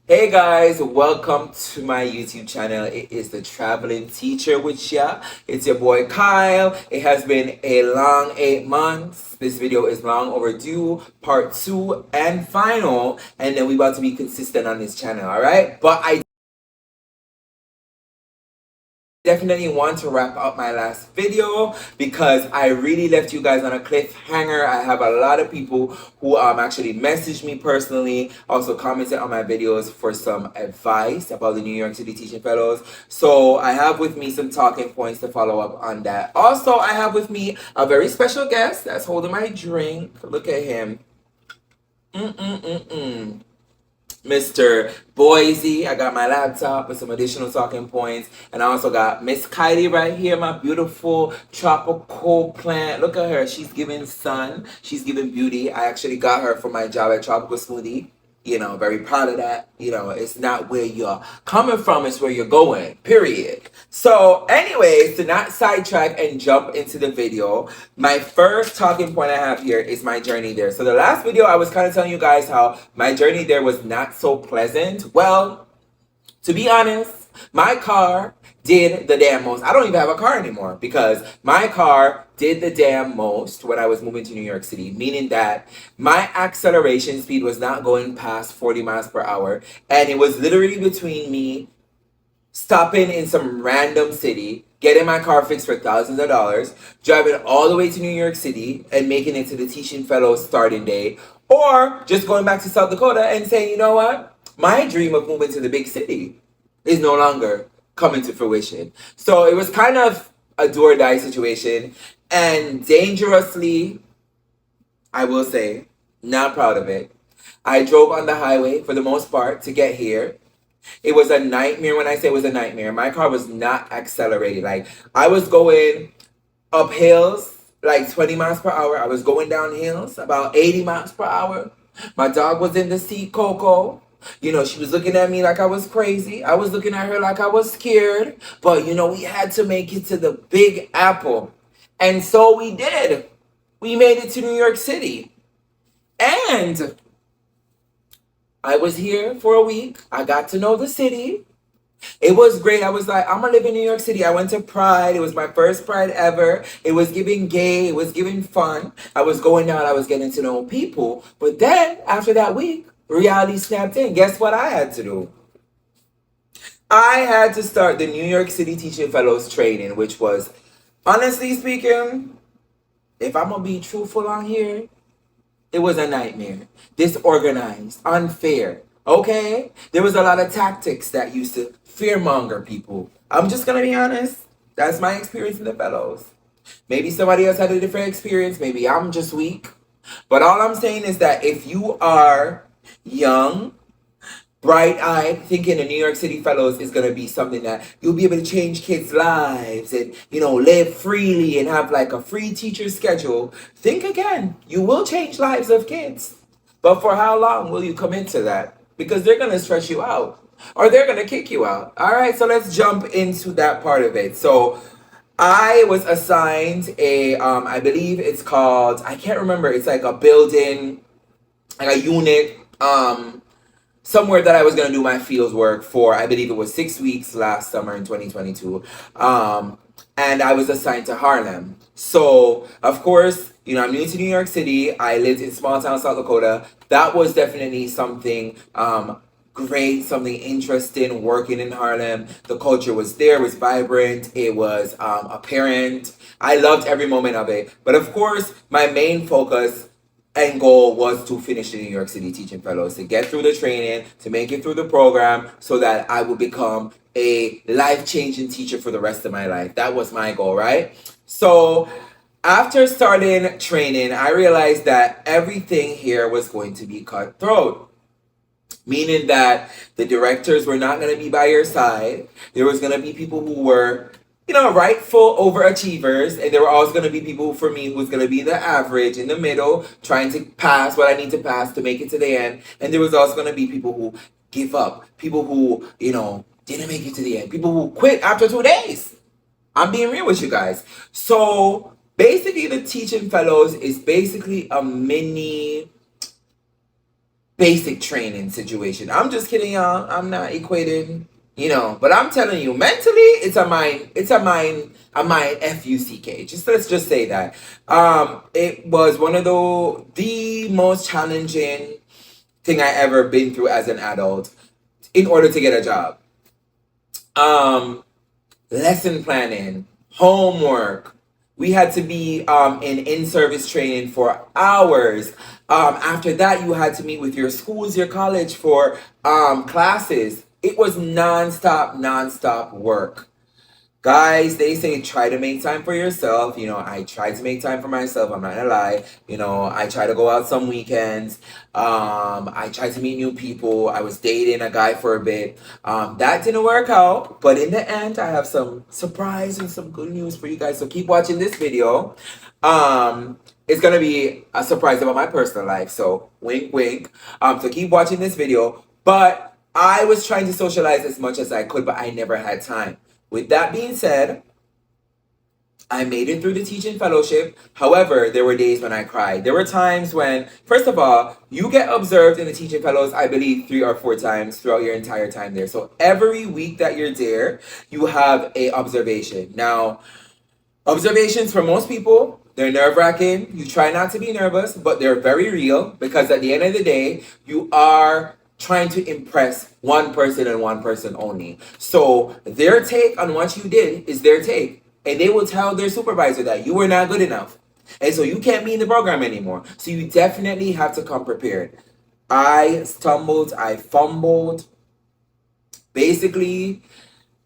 Hey guys, welcome to my YouTube channel. It is the Traveling Teacher with ya. It's your boy Kyle. It has been a long 8 months. This video is long overdue, part 2 and final, and then we about to be consistent on this channel, alright? But I definitely want to wrap up my last video because I really left you guys on a cliffhanger. I have a lot of people who actually messaged me personally, also commented on my videos for some advice about the New York City Teaching Fellows. So I have with me some talking points to follow up on that. Also, I have with me a very special guest that's holding my drink. Look at him. Mr. Boise. I got my laptop with some additional talking points. And I also got Miss Kylie right here, my beautiful tropical plant. Look at her. She's giving sun. She's giving beauty. I actually got her for my job at Tropical Smoothie. Very proud of that. It's not where you're coming from, it's where you're going, period. So anyways, to not sidetrack and jump into the video, my first talking point I have here is my journey there. So the last video I was kind of telling you guys how my journey there was not so pleasant. Well, to be honest, my car did the damn most. I don't even have a car anymore because my car did the damn most when I was moving to New York City, meaning that my acceleration speed was not going past 40 miles per hour. And it was literally between me stopping in some random city, getting my car fixed for thousands of dollars, driving all the way to New York City and making it to the Teaching Fellows starting day, or just going back to South Dakota and saying, you know what? My dream of moving to the big city is no longer coming to fruition. So it was kind of a do or die situation, and dangerously, I will say, not proud of it. I drove on the highway for the most part to get here. It was a nightmare. When I say it was a nightmare, my car was not accelerating. Like, I was going up hills like 20 miles per hour. I was going down hills about 80 miles per hour. My dog was in the seat, Coco. She was looking at me like I was crazy. I was looking at her like I was scared. But, we had to make it to the Big Apple. And so we did. We made it to New York City. And I was here for a week. I got to know the city. It was great. I was like, I'm gonna live in New York City. I went to Pride. It was my first Pride ever. It was giving gay. It was giving fun. I was going out. I was getting to know people. But then, after that week, reality snapped in. Guess what I had to do? I had to start the New York City Teaching Fellows training, which was, honestly speaking, if I'm gonna be truthful on here, it was a nightmare. Disorganized, unfair. Okay? There was a lot of tactics that used to fearmonger people. I'm just gonna be honest. That's my experience in the fellows. Maybe somebody else had a different experience. Maybe I'm just weak. But all I'm saying is that if you are young, bright-eyed, thinking the New York City Fellows is going to be something that you'll be able to change kids' lives and, live freely and have like a free teacher schedule, think again. You will change lives of kids. But for how long will you commit to that? Because they're going to stress you out or they're going to kick you out. All right, so let's jump into that part of it. So I was assigned I believe it's called, I can't remember, it's like a building, like a unit, somewhere that I was going to do my field work for, I believe it was 6 weeks last summer in 2022. And I was assigned to Harlem. So, of course, I'm new to New York City. I lived in small town South Dakota. That was definitely something great, something interesting working in Harlem. The culture was there, it was vibrant, it was apparent. I loved every moment of it. But of course, my main focus and goal was to finish the New York City Teaching Fellows, to get through the training, to make it through the program so that I would become a life-changing teacher for the rest of my life. That was my goal, right? So after starting training, I realized that everything here was going to be cutthroat, meaning that the directors were not going to be by your side. There was going to be people who were rightful overachievers, and there were always going to be people for me who was going to be the average in the middle, trying to pass what I need to pass to make it to the end. And there was also going to be people who give up, people who, didn't make it to the end, people who quit after 2 days. I'm being real with you guys. So basically, the Teaching Fellows is basically a mini basic training situation. I'm just kidding, y'all. I'm not equating, but I'm telling you, mentally, it's a mind fuck. Just let's just say that. It was one of the most challenging thing I ever been through as an adult in order to get a job. Um, Lesson planning, homework. We had to be in-service training for hours. After that, you had to meet with your schools, your college for classes. It was non-stop work. Guys, they say try to make time for yourself. I tried to make time for myself. I'm not gonna lie. I try to go out some weekends. I tried to meet new people. I was dating a guy for a bit. That didn't work out. But in the end, I have some surprise and some good news for you guys. So keep watching this video. It's gonna be a surprise about my personal life. So wink, wink. So keep watching this video. But I was trying to socialize as much as I could, but I never had time. With that being said, I made it through the teaching fellowship. However, there were days when I cried. There were times when, first of all, you get observed in the teaching fellows, I believe 3 or 4 times throughout your entire time there. So every week that you're there, you have a observation. Now, observations for most people, they're nerve-wracking. You try not to be nervous, but they're very real because at the end of the day, you are trying to impress one person and one person only. So their take on what you did is their take. And they will tell their supervisor that you were not good enough. And so you can't be in the program anymore. So you definitely have to come prepared. I stumbled, I fumbled. Basically,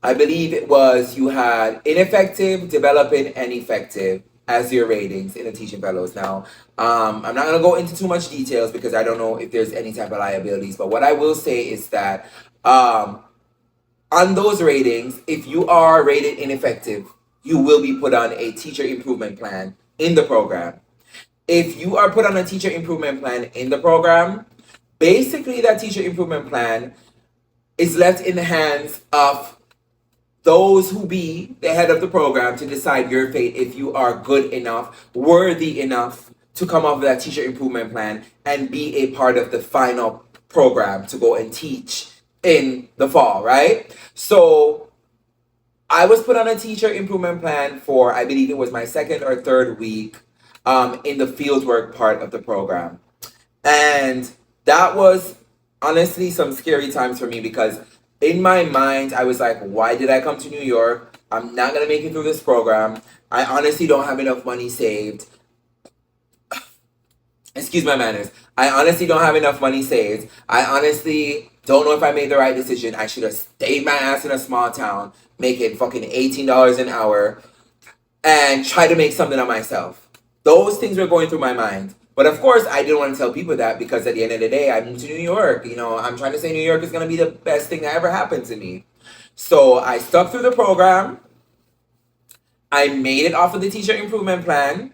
I believe it was you had ineffective, developing, and effective as your ratings in the teaching fellows. Now, I'm not going to go into too much details because I don't know if there's any type of liabilities. But what I will say is that on those ratings, if you are rated ineffective, you will be put on a teacher improvement plan in the program. If you are put on a teacher improvement plan in the program, basically that teacher improvement plan is left in the hands of those who be the head of the program to decide your fate if you are good enough, worthy enough to come off of that teacher improvement plan and be a part of the final program to go and teach in the fall, right? So I was put on a teacher improvement plan for, I believe it was my 2nd or 3rd week in the fieldwork part of the program. And that was honestly some scary times for me because in my mind, I was like, why did I come to New York? I'm not going to make it through this program. I honestly don't have enough money saved. Excuse my manners. I honestly don't have enough money saved. I honestly don't know if I made the right decision. I should have stayed my ass in a small town, making fucking $18 an hour, and try to make something of myself. Those things were going through my mind. But of course, I didn't want to tell people that because at the end of the day, I moved to New York. I'm trying to say New York is going to be the best thing that ever happened to me. So I stuck through the program. I made it off of the teacher improvement plan.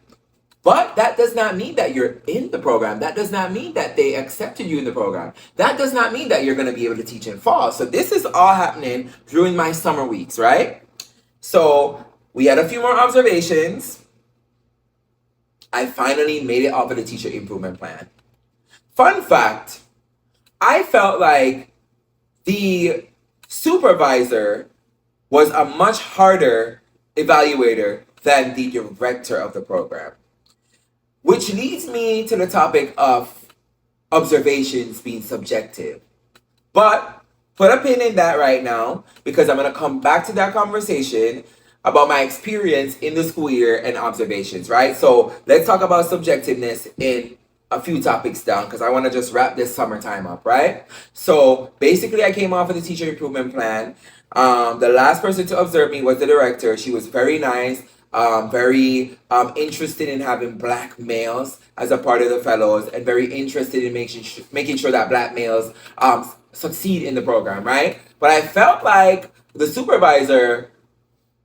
But that does not mean that you're in the program. That does not mean that they accepted you in the program. That does not mean that you're going to be able to teach in fall. So this is all happening during my summer weeks, right? So we had a few more observations. I finally made it off of the teacher improvement plan. Fun fact, I felt like the supervisor was a much harder evaluator than the director of the program. Which leads me to the topic of observations being subjective. But put a pin in that right now because I'm going to come back to that conversation about my experience in the school year and observations, right? So let's talk about subjectiveness in a few topics down because I want to just wrap this summertime up, right? So basically I came off of the teacher improvement plan. The last person to observe me was the director. She was very nice, very interested in having black males as a part of the fellows and very interested in making sure that black males succeed in the program, right? But I felt like the supervisor,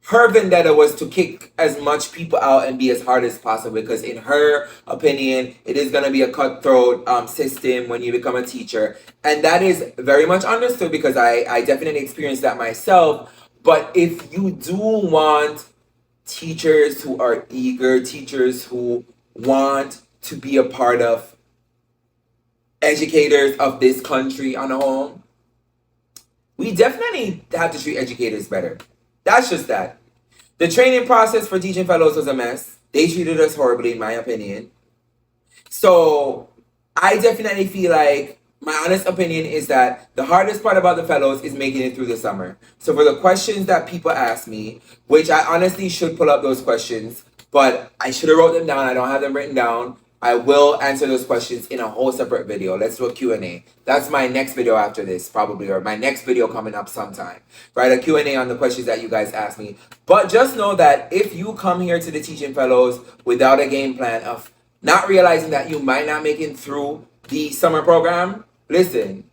her vendetta was to kick as much people out and be as hard as possible because in her opinion, it is going to be a cutthroat system when you become a teacher. And that is very much understood because I definitely experienced that myself. But if you do want teachers who are eager, teachers who want to be a part of educators of this country on the whole, we definitely have to treat educators better. That's just that. The training process for teaching fellows was a mess. They treated us horribly, in my opinion. So I definitely feel like my honest opinion is that the hardest part about the fellows is making it through the summer. So for the questions that people ask me, which I honestly should pull up those questions, but I should have wrote them down. I don't have them written down. I will answer those questions in a whole separate video. Let's do a Q&A. That's my next video after this, probably, or my next video coming up sometime. Right, a Q&A on the questions that you guys ask me. But just know that if you come here to the Teaching Fellows without a game plan of not realizing that you might not make it through the summer program, listen,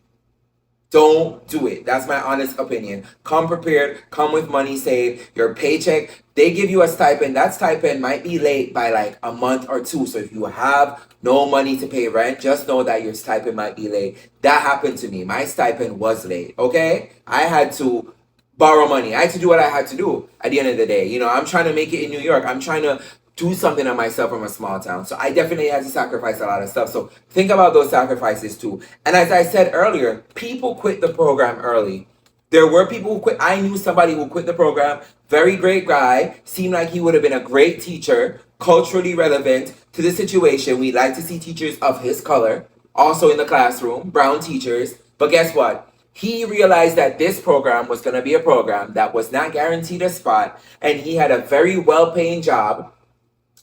don't do it. That's my honest opinion. Come prepared, come with money saved, your paycheck. They give you a stipend. That stipend might be late by like a month or two. So if you have no money to pay rent, just know that your stipend might be late. That happened to me. My stipend was late, okay? I had to borrow money. I had to do what I had to do at the end of the day. You know, I'm trying to make it in New York. I'm trying to do something on myself from a small town. So I definitely had to sacrifice a lot of stuff. So think about those sacrifices too. And as I said earlier, people quit the program early. There were people who quit. I knew somebody who quit the program. Very great guy. Seemed like he would have been a great teacher, culturally relevant to the situation. We like to see teachers of his color also in the classroom, brown teachers. But guess what? He realized that this program was going to be a program that was not guaranteed a spot, and he had a very well-paying job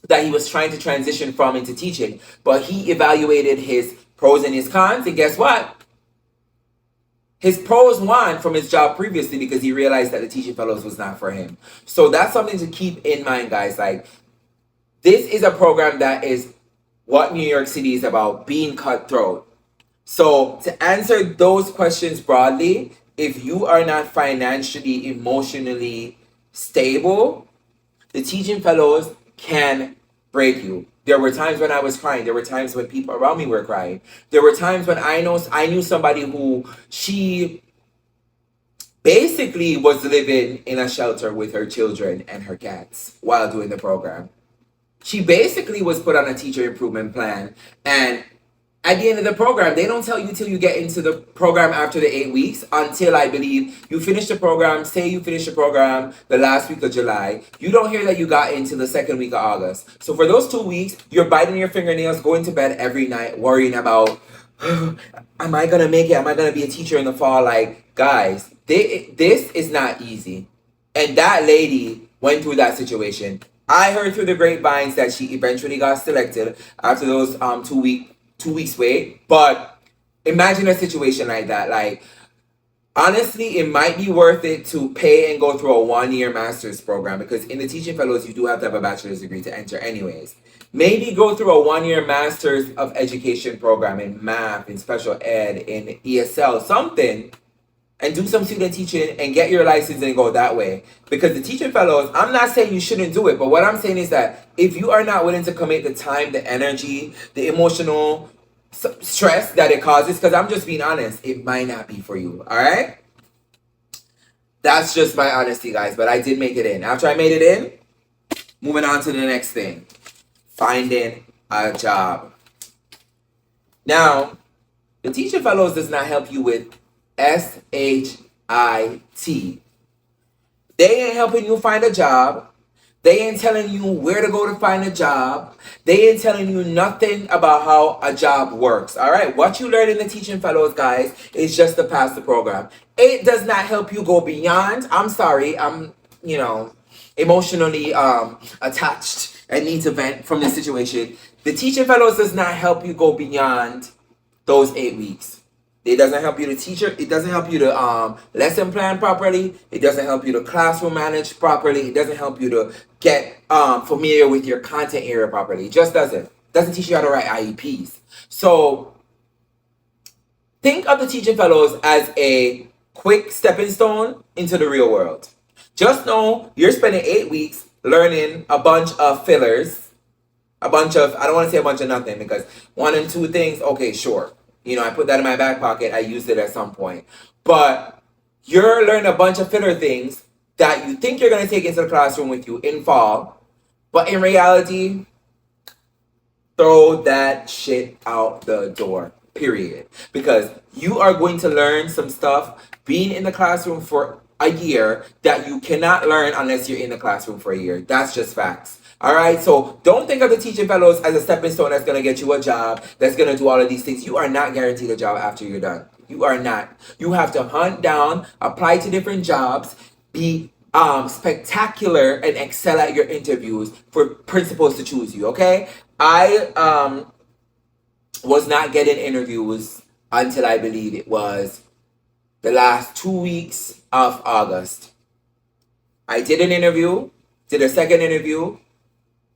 that he was trying to transition from into teaching. But he evaluated his pros and his cons, and guess what? His pros won from his job previously because he realized that the Teaching Fellows was not for him. So that's something to keep in mind, guys. Like, this is a program that is what New York City is about, being cutthroat. So to answer those questions broadly, if you are not financially, emotionally stable, the Teaching Fellows can break you. There were times when I was crying. There were times when people around me were crying. There were times when I knew somebody who she basically was living in a shelter with her children and her cats while doing the program. She basically was put on a teacher improvement plan, and at the end of the program, they don't tell you till you get into the program after the 8 weeks, until I believe you finish the program. Say you finish the program the last week of July. You don't hear that you got into the second week of August. So for those 2 weeks, you're biting your fingernails, going to bed every night, worrying about, am I going to make it? Am I going to be a teacher in the fall? Like, guys, this is not easy. And that lady went through that situation. I heard through the grapevines that she eventually got selected after those 2 weeks wait. But imagine a situation like that. Like, honestly, it might be worth it to pay and go through a 1-year master's program, because in the Teaching Fellows you do have to have a bachelor's degree to enter anyways. Maybe go through a 1-year master's of education program in math, in special ed, in ESL, something, and do some student teaching and get your license and go that way. Because the Teaching Fellows, I'm not saying you shouldn't do it, but what I'm saying is that if you are not willing to commit the time, the energy, the emotional stress that it causes, because I'm just being honest, it might not be for you, all right? That's just my honesty, guys, but I did make it in. After I made it in, moving on to the next thing, finding a job. Now, the Teaching Fellows does not help you with SHIT. They ain't helping you find a job. They ain't telling you where to go to find a job. They ain't telling you nothing about how a job works. All right, what you learn in the Teaching Fellows, guys, is just to pass the program. It does not help you go beyond. I'm sorry, I'm, emotionally attached and need to vent from this situation. The Teaching Fellows does not help you go beyond those 8 weeks. It doesn't help you to teach. It doesn't help you to lesson plan properly. It doesn't help you to classroom manage properly. It doesn't help you to get familiar with your content area properly. It just doesn't. It doesn't teach you how to write IEPs. So think of the Teaching Fellows as a quick stepping stone into the real world. Just know you're spending 8 weeks learning a bunch of fillers, a bunch of, I don't want to say a bunch of nothing, because 1 and 2 things, okay, sure. I put that in my back pocket. I used it at some point. But you're learning a bunch of filler things that you think you're going to take into the classroom with you in fall. But in reality, throw that shit out the door. period. Because you are going to learn some stuff being in the classroom for a year that you cannot learn unless you're in the classroom for a year. That's just facts. All right, so don't think of the teaching fellows as a stepping stone that's going to get you a job, that's going to do all of these things. You are not guaranteed a job after you're done. You are not. You have to hunt down, apply to different jobs, be spectacular, and excel at your interviews for principals to choose you. Okay, I was not getting interviews until I believe it was the last 2 weeks of August. I did an interview, did a second interview.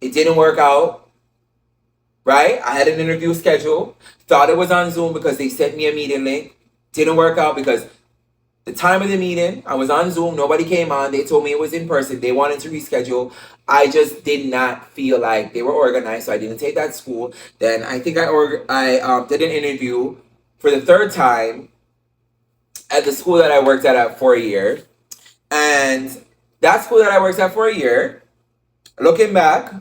It didn't work out, right? I had an interview scheduled. Thought it was on Zoom because they sent me a meeting link. Didn't work out because the time of the meeting, I was on Zoom. Nobody came on. They told me it was in person. They wanted to reschedule. I just did not feel like they were organized, so I didn't take that school. Then I think I did an interview for the third time at the school that I worked at for a year. And that school that I worked at for a year, looking back,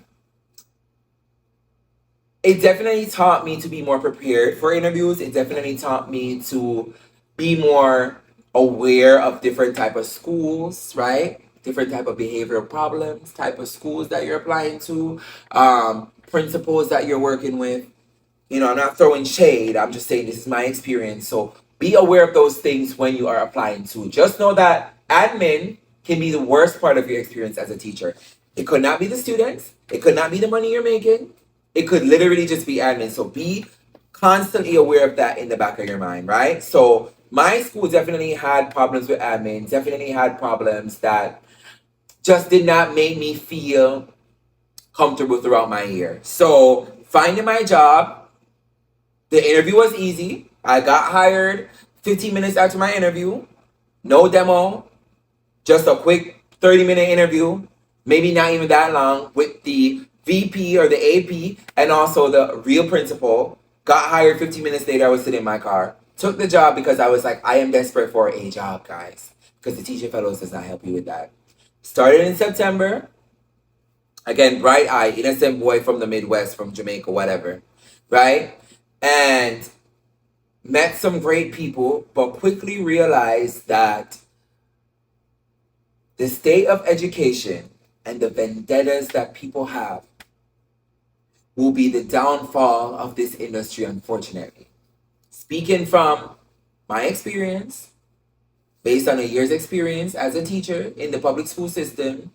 it definitely taught me to be more prepared for interviews. It definitely taught me to be more aware of different type of schools, right? Different type of behavioral problems, type of schools that you're applying to, principals that you're working with. You know, I'm not throwing shade. I'm just saying this is my experience. So be aware of those things when you are applying to. Just know that admin can be the worst part of your experience as a teacher. It could not be the students. It could not be the money you're making. It could literally just be admin. So be constantly aware of that in the back of your mind, right? So my school definitely had problems with admin, definitely had problems that just did not make me feel comfortable throughout my year. So finding my job, the interview was easy. I got hired 15 minutes after my interview. No demo, just a quick 30-minute interview, maybe not even that long, with the VP or the AP and also the real principal. Got hired 15 minutes later. I was sitting in my car. Took the job because I was like, I am desperate for a job, guys. Because the teaching fellows does not help you with that. Started in September. Again, bright eye, innocent boy from the Midwest, from Jamaica, whatever. Right? And met some great people, but quickly realized that the state of education and the vendettas that people have will be the downfall of this industry, unfortunately. Speaking from my experience, based on a year's experience as a teacher in the public school system,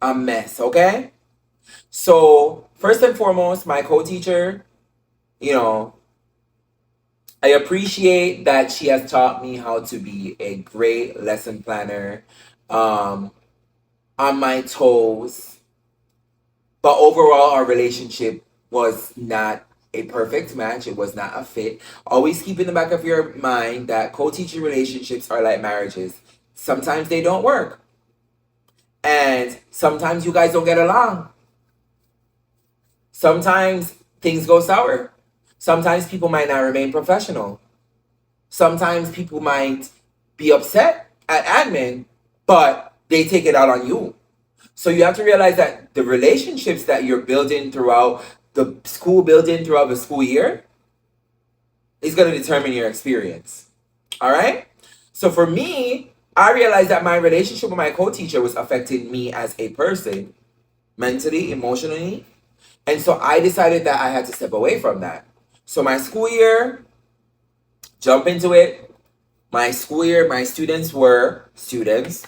a mess, okay? So, first and foremost, my co-teacher, you know, I appreciate that she has taught me how to be a great lesson planner, on my toes. But overall, our relationship was not a perfect match. It was not a fit. Always keep in the back of your mind that co-teaching relationships are like marriages. Sometimes they don't work. And sometimes you guys don't get along. Sometimes things go sour. Sometimes people might not remain professional. Sometimes people might be upset at admin, but they take it out on you. So you have to realize that the relationships that you're building throughout the school year is going to determine your experience. All right? So for me, I realized that my relationship with my co-teacher was affecting me as a person, mentally, emotionally. And so I decided that I had to step away from that. So my school year, jump into it. My school year, my students were students.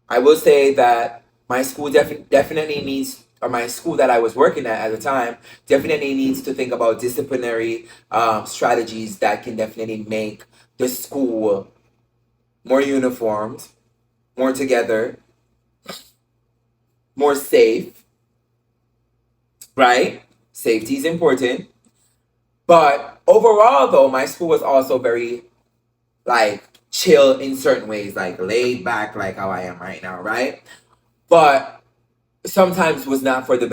I will say that my school definitely needs, or my school that I was working at the time, definitely needs to think about disciplinary strategies that can definitely make the school more uniformed, more together, more safe, right? Safety is important. But overall, though, my school was also very, like, chill in certain ways, like laid back, like how I am right now, right? But sometimes was not for the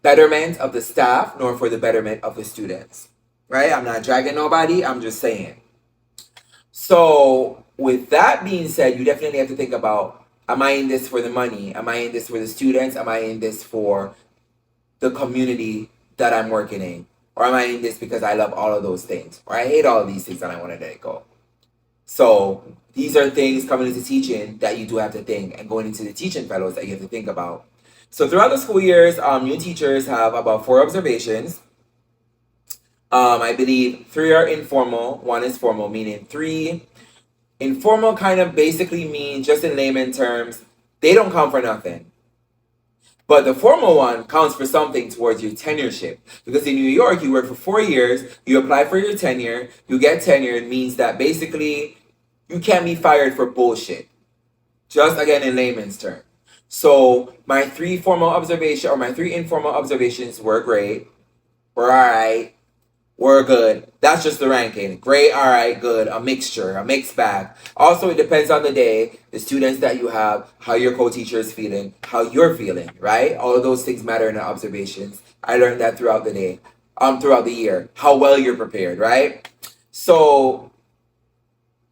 betterment of the staff, nor for the betterment of the students, right? I'm not dragging nobody, I'm just saying. So with that being said, you definitely have to think about, am I in this for the money? Am I in this for the students? Am I in this for the community that I'm working in? Or am I in this because I love all of those things? Or I hate all of these things and I want to let it go? So these are things coming into teaching that you do have to think, and going into the teaching fellows that you have to think about. So throughout the school years, new teachers have about 4 observations. I believe 3 are informal, 1 is formal, meaning 3 informal kind of basically mean, just in layman terms, they don't count for nothing. But the formal one counts for something towards your tenureship. Because in New York, you work for 4 years, you apply for your tenure, you get tenure. It means that basically you can't be fired for bullshit. Just again in layman's term. So my 3 formal observations or my 3 informal observations were great, were alright, were good. That's just the ranking. Great, alright, good, a mixture, a mixed bag. Also, it depends on the day, the students that you have, how your co-teacher is feeling, how you're feeling, right? All of those things matter in the observations. I learned that throughout the day, throughout the year, how well you're prepared, right? So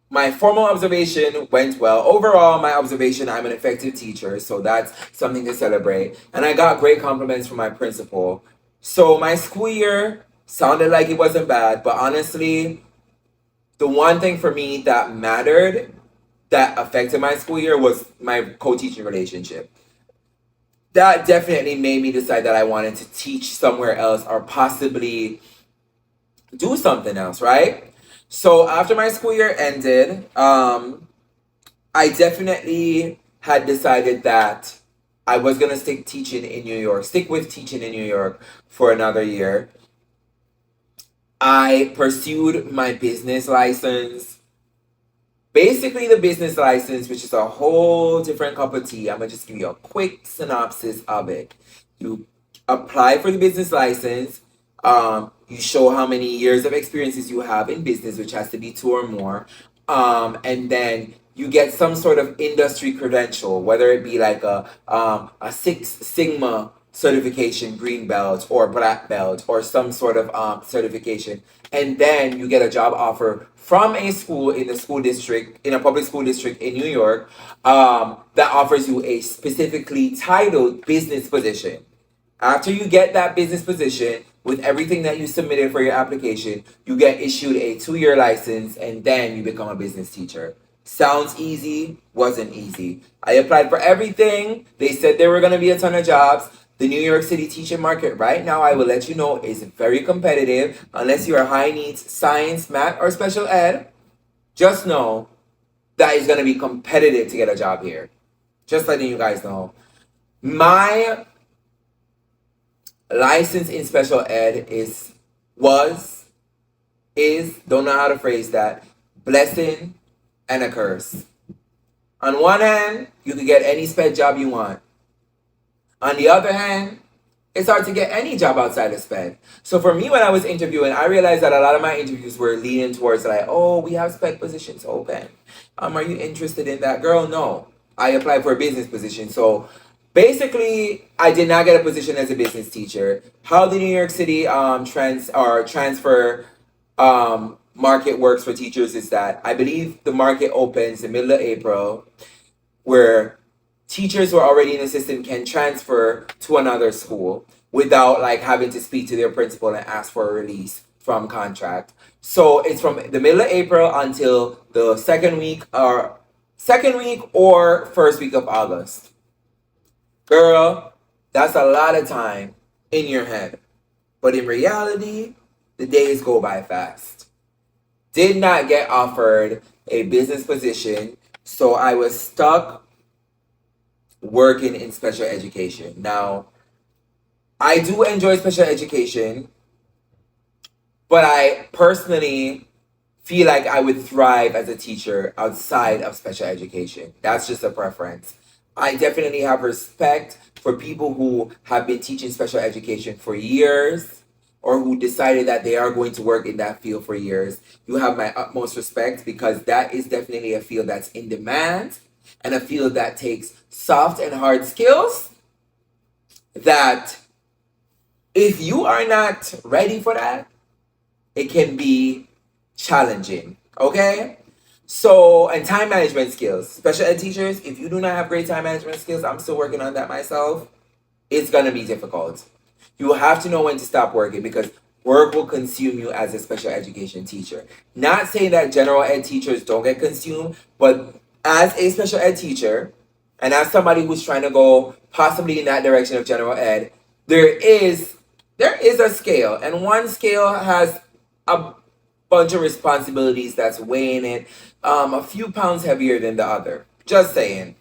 my formal observation went well. Overall, my observation, I'm an effective teacher, so that's something to celebrate. And I got great compliments from my principal. So my school year sounded like it wasn't bad, but honestly, the one thing for me that mattered, that affected my school year, was my co-teaching relationship. That definitely made me decide that I wanted to teach somewhere else or possibly do something else, right? So after my school year ended, I definitely had decided that I was going to stick with teaching in New York for another year. I pursued my business license. Basically, the business license, which is a whole different cup of tea. I'm going to just give you a quick synopsis of it. You apply for the business license. You show how many years of experiences you have in business, which has to be 2 or more. And then you get some sort of industry credential, whether it be like a Six Sigma certification, green belt or black belt, or some sort of certification. And then you get a job offer from a school in the school district, in a public school district in New York, that offers you a specifically titled business position. After you get that business position, with everything that you submitted for your application, you get issued a 2-year license, and then you become a business teacher. Sounds easy, wasn't easy. I applied for everything. They said there were going to be a ton of jobs. The New York City teaching market right now, I will let you know, is very competitive. Unless you are high needs science, math, or special ed, just know that it's going to be competitive to get a job here. Just letting you guys know. My license in special ed don't know how to phrase that, blessing and a curse. On one hand, you can get any sped job you want. On the other hand, it's hard to get any job outside of SPED. So for me, when I was interviewing, I realized that a lot of my interviews were leaning towards like, oh, we have SPED positions open. Are you interested in that? Girl, no. I applied for a business position. So basically, I did not get a position as a business teacher. How the New York City transfer market works for teachers is that I believe the market opens in the middle of April, where teachers who are already in the system can transfer to another school without like having to speak to their principal and ask for a release from contract. So it's from the middle of April until the second week or first week of August. Girl, that's a lot of time in your head. But in reality, the days go by fast. Did not get offered a business position, so I was stuck working in special education. Now, I do enjoy special education, but I personally feel like I would thrive as a teacher outside of special education. That's just a preference. I definitely have respect for people who have been teaching special education for years, or who decided that they are going to work in that field for years. You have my utmost respect, because that is definitely a field that's in demand, and a field that takes soft and hard skills that if you are not ready for that, it can be challenging. Okay? So, and time management skills. Special ed teachers, if you do not have great time management skills, I'm still working on that myself, it's going to be difficult. You have to know when to stop working, because work will consume you as a special education teacher. Not saying that general ed teachers don't get consumed, but as a special ed teacher, and as somebody who's trying to go possibly in that direction of general ed, there is a scale, and one scale has a bunch of responsibilities that's weighing it a few pounds heavier than the other. Just saying.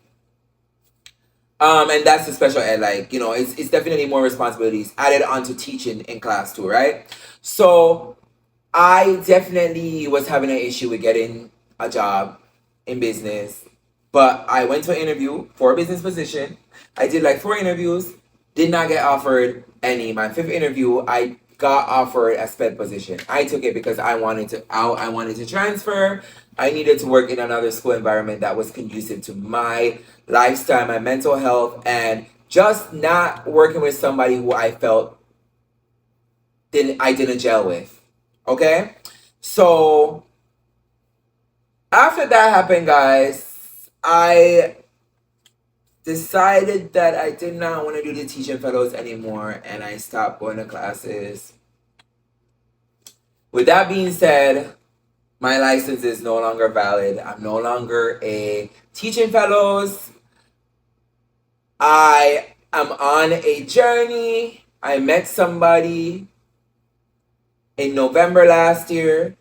And that's the special ed, like, it's definitely more responsibilities added onto teaching in class too, right? So I definitely was having an issue with getting a job in business, but I went to an interview for a business position. I did like 4 interviews, did not get offered any. My 5th interview, I got offered a sped position. I took it because I wanted to out, I wanted to transfer. I needed to work in another school environment that was conducive to my lifestyle, my mental health, and just not working with somebody who I felt I didn't gel with. Okay? So after that happened, guys, I decided that I did not want to do the teaching fellows anymore, and I stopped going to classes. With that being said, my license is no longer valid. I'm no longer a teaching fellows. I am on a journey. I met somebody in November last year.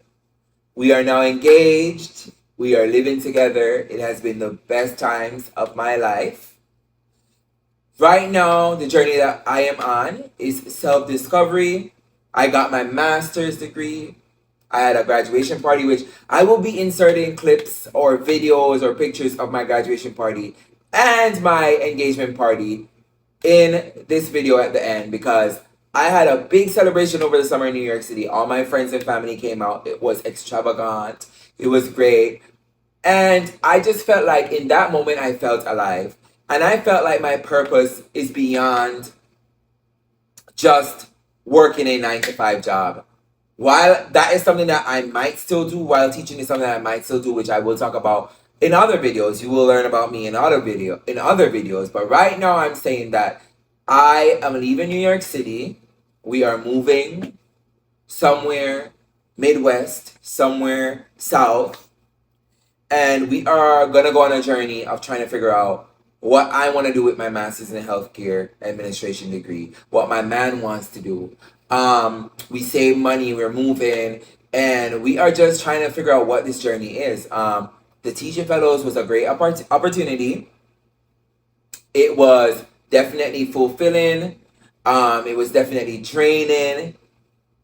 We are now engaged. We are living together. It has been the best times of my life. Right now, the journey that I am on is self-discovery. I got my master's degree. I had a graduation party, which I will be inserting clips or videos or pictures of my graduation party and my engagement party in this video at the end, because I had a big celebration over the summer in New York City. All my friends and family came out. It was extravagant. It was great. And I just felt like in that moment I felt alive. And I felt like my purpose is beyond just working a 9-to-5 job. While that is something that I might still do, while teaching is something that I might still do, which I will talk about in other videos. You will learn about me in other videos. But right now I'm saying that I am leaving New York City. We are moving somewhere Midwest, somewhere South. And we are going to go on a journey of trying to figure out what I want to do with my master's in healthcare administration degree, what my man wants to do. We save money, we're moving, and we are just trying to figure out what this journey is. The Teaching Fellows was a great opportunity. It was definitely fulfilling. It was definitely draining.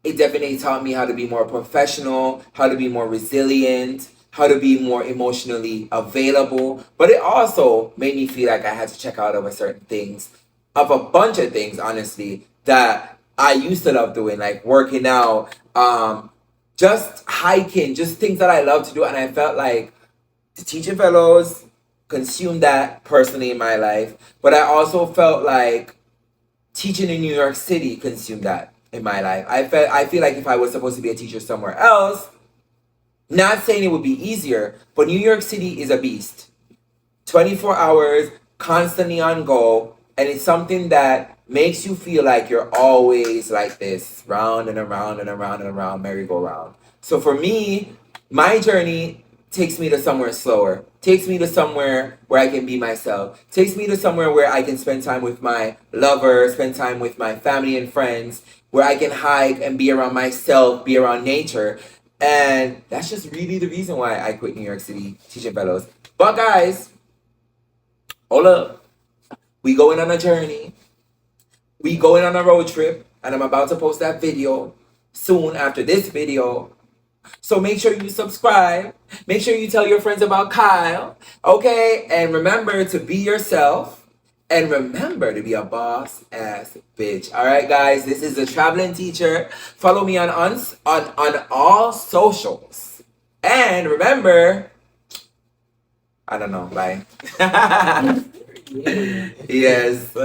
It definitely taught me how to be more professional, how to be more resilient, how to be more emotionally available. But it also made me feel like I had to check out of a bunch of things, honestly, that I used to love doing, like working out, just hiking, just things that I love to do. And I felt like the Teaching Fellows consumed that personally in my life. But I also felt like teaching in New York City consumed that in my life. I feel like if I was supposed to be a teacher somewhere else, not saying it would be easier, but New York City is a beast. 24 hours, constantly on go, and it's something that makes you feel like you're always like this, round and around and around and around, merry-go-round. So for me, my journey takes me to somewhere slower, takes me to somewhere where I can be myself, takes me to somewhere where I can spend time with my lover, spend time with my family and friends, where I can hike and be around myself, be around nature. And that's just really the reason why I quit New York City Teaching Fellows. But guys, hold up. We going on a journey. We going on a road trip. And I'm about to post that video soon after this video. So make sure you subscribe. Make sure you tell your friends about Kyle. Okay? And remember to be yourself. And remember to be a boss ass bitch. Alright guys, this is the Traveling Teacher. Follow me on all socials. And remember, I don't know, bye. Yes.